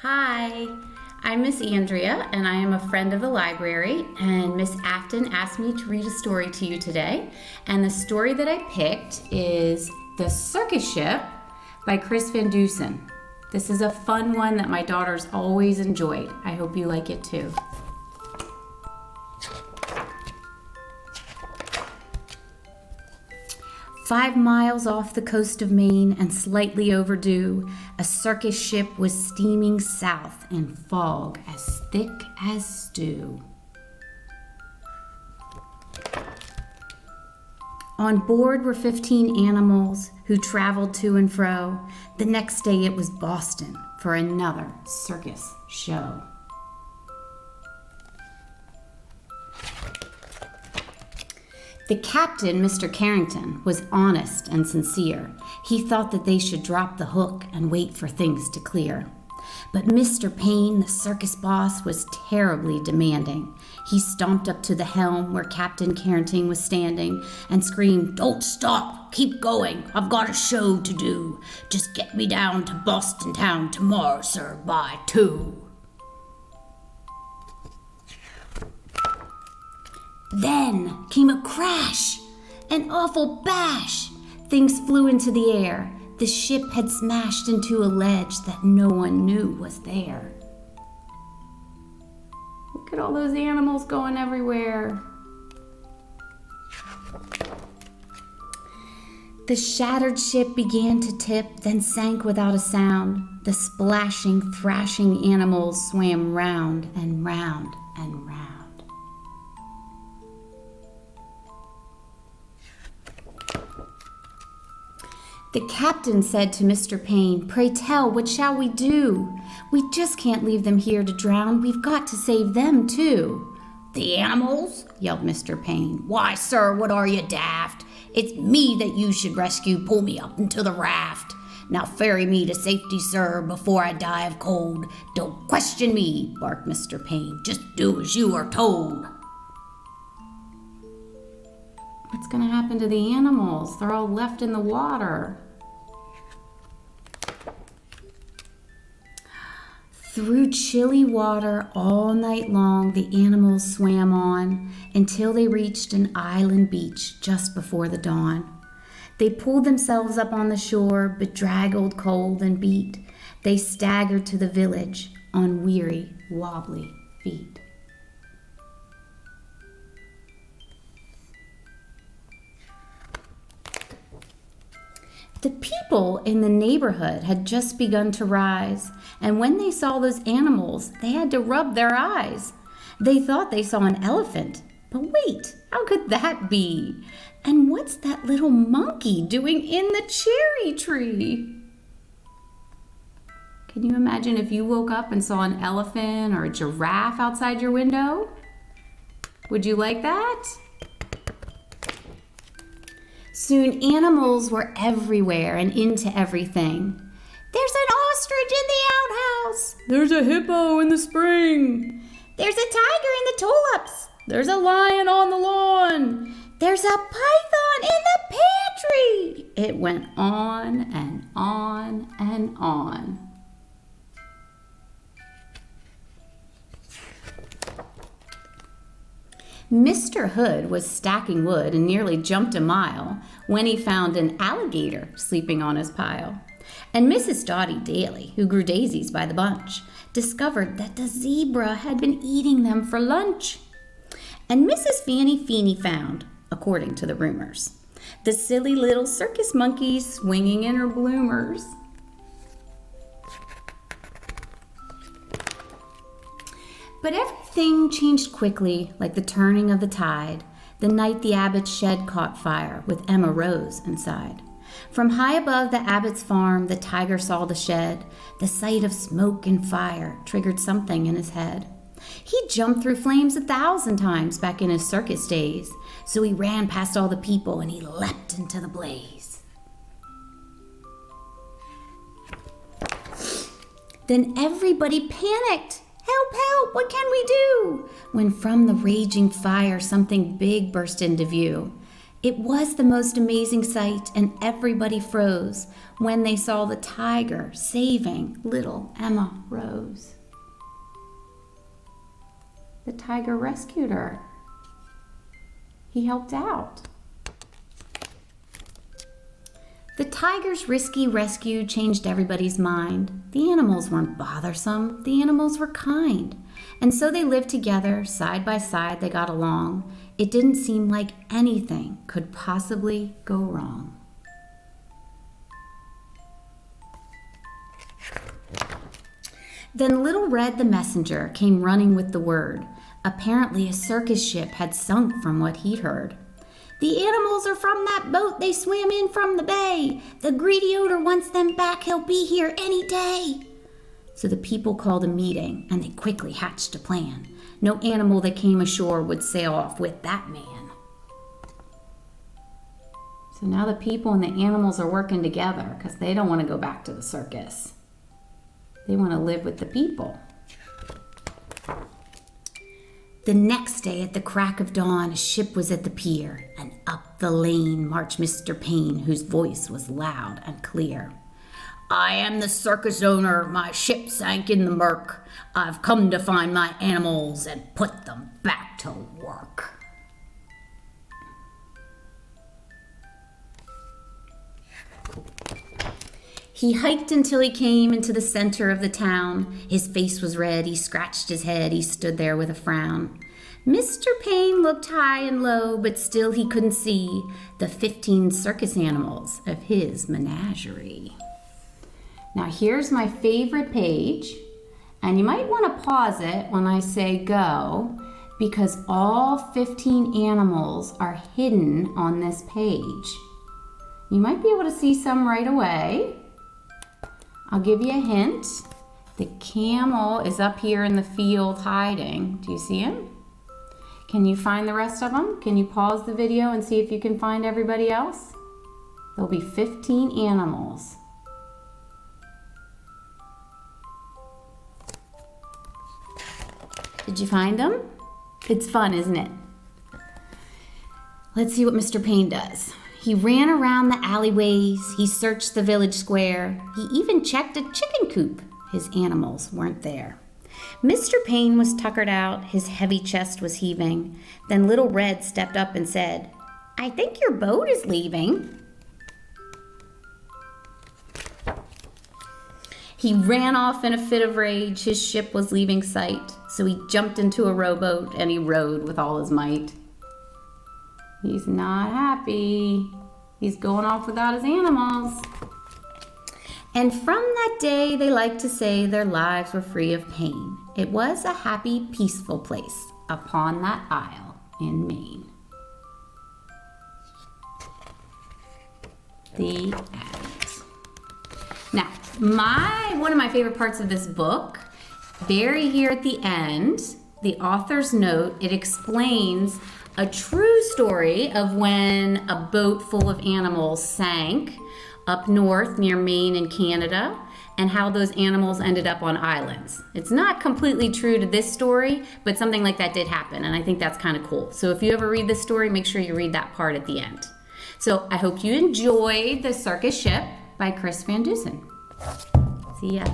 Hi, I'm Miss Andrea and I am a friend of the library, and Miss Afton asked me to read a story to you today, and the story that I picked is The Circus Ship by Chris Van Dusen. This is a fun one that my daughters always enjoyed. I hope you like it too. "5 miles off the coast of Maine and slightly overdue, a circus ship was steaming south in fog as thick as stew. On board were 15 animals who traveled to and fro. The next day it was Boston for another circus show. The captain, Mr. Carrington, was honest and sincere. He thought that they should drop the hook and wait for things to clear. But Mr. Payne, the circus boss, was terribly demanding. He stomped up to the helm where Captain Carrington was standing and screamed, "Don't stop! Keep going! I've got a show to do! Just get me down to Boston town tomorrow, sir, by 2. Then came a crash, an awful bash. Things flew into the air. The ship had smashed into a ledge that no one knew was there. Look at all those animals going everywhere. The shattered ship began to tip, then sank without a sound. The splashing, thrashing animals swam round and round and round. The captain said to Mr. Payne, 'Pray tell, what shall we do? We just can't leave them here to drown. We've got to save them, too.' 'The animals?' yelled Mr. Payne. 'Why, sir, what are you, daft? It's me that you should rescue. Pull me up into the raft. Now ferry me to safety, sir, before I die of cold. Don't question me,' barked Mr. Payne. 'Just do as you are told.' What's going to happen to the animals? They're all left in the water. Through chilly water all night long, the animals swam on until they reached an island beach just before the dawn. They pulled themselves up on the shore, bedraggled, cold, and beat. They staggered to the village on weary, wobbly feet. The people in the neighborhood had just begun to rise, and when they saw those animals, they had to rub their eyes. They thought they saw an elephant, but wait, how could that be? And what's that little monkey doing in the cherry tree? Can you imagine if you woke up and saw an elephant or a giraffe outside your window? Would you like that? Soon animals were everywhere and into everything. "There's an ostrich in the outhouse." "There's a hippo in the spring." "There's a tiger in the tulips." "There's a lion on the lawn." "There's a python in the pantry." It went on and on and on. Mr. Hood was stacking wood and nearly jumped a mile when he found an alligator sleeping on his pile. And Mrs. Dottie Daly, who grew daisies by the bunch, discovered that the zebra had been eating them for lunch. And Mrs. Fanny Feeny found, according to the rumors, the silly little circus monkey swinging in her bloomers. But everything changed quickly, like the turning of the tide, the night the Abbott's shed caught fire with Emma Rose inside. From high above the Abbott's farm, the tiger saw the shed. The sight of smoke and fire triggered something in his head. He jumped through flames 1,000 times back in his circus days, so he ran past all the people and he leapt into the blaze. Then everybody panicked. "Help, help, what can we do?" When from the raging fire something big burst into view. It was the most amazing sight, and everybody froze when they saw the tiger saving little Emma Rose. The tiger rescued her. He helped out. The tiger's risky rescue changed everybody's mind. The animals weren't bothersome. The animals were kind. And so they lived together, side by side. They got along. It didn't seem like anything could possibly go wrong. Then Little Red the messenger came running with the word. Apparently a circus ship had sunk from what he'd heard. The animals are from that boat they swam in from the bay. The greedy odor wants them back. He'll be here any day. So the people called a meeting, and they quickly hatched a plan. No animal that came ashore would sail off with that man. So now the people and the animals are working together because they don't want to go back to the circus. They want to live with the people. The next day at the crack of dawn, a ship was at the pier, and up the lane marched Mr. Payne, whose voice was loud and clear. I am the circus owner, my ship sank in the murk. I've come to find my animals and put them back to work. He hiked until he came into the center of the town. His face was red, he scratched his head, he stood there with a frown. Mr. Payne looked high and low, but still he couldn't see the 15 circus animals of his menagerie. Now here's my favorite page, and you might want to pause it when I say go, because all 15 animals are hidden on this page. You might be able to see some right away. I'll give you a hint. The camel is up here in the field hiding. Do you see him? Can you find the rest of them? Can you pause the video and see if you can find everybody else? There'll be 15 animals. Did you find them? It's fun, isn't it? Let's see what Mr. Payne does. He ran around the alleyways, he searched the village square, he even checked a chicken coop. His animals weren't there. Mr. Payne was tuckered out, his heavy chest was heaving. Then Little Red stepped up and said, I think your boat is leaving. He ran off in a fit of rage, his ship was leaving sight. So he jumped into a rowboat and he rowed with all his might. He's not happy. He's going off without his animals. And from that day, they like to say their lives were free of pain. It was a happy, peaceful place upon that isle in Maine. The end. Now, one of my favorite parts of this book, very here at the end, the author's note, it explains a true story of when a boat full of animals sank up north near Maine and Canada, and how those animals ended up on islands. It's not completely true to this story, but something like that did happen, and I think that's kind of cool. So if you ever read this story, make sure you read that part at the end. So I hope you enjoyed The Circus Ship by Chris Van Dusen. See ya.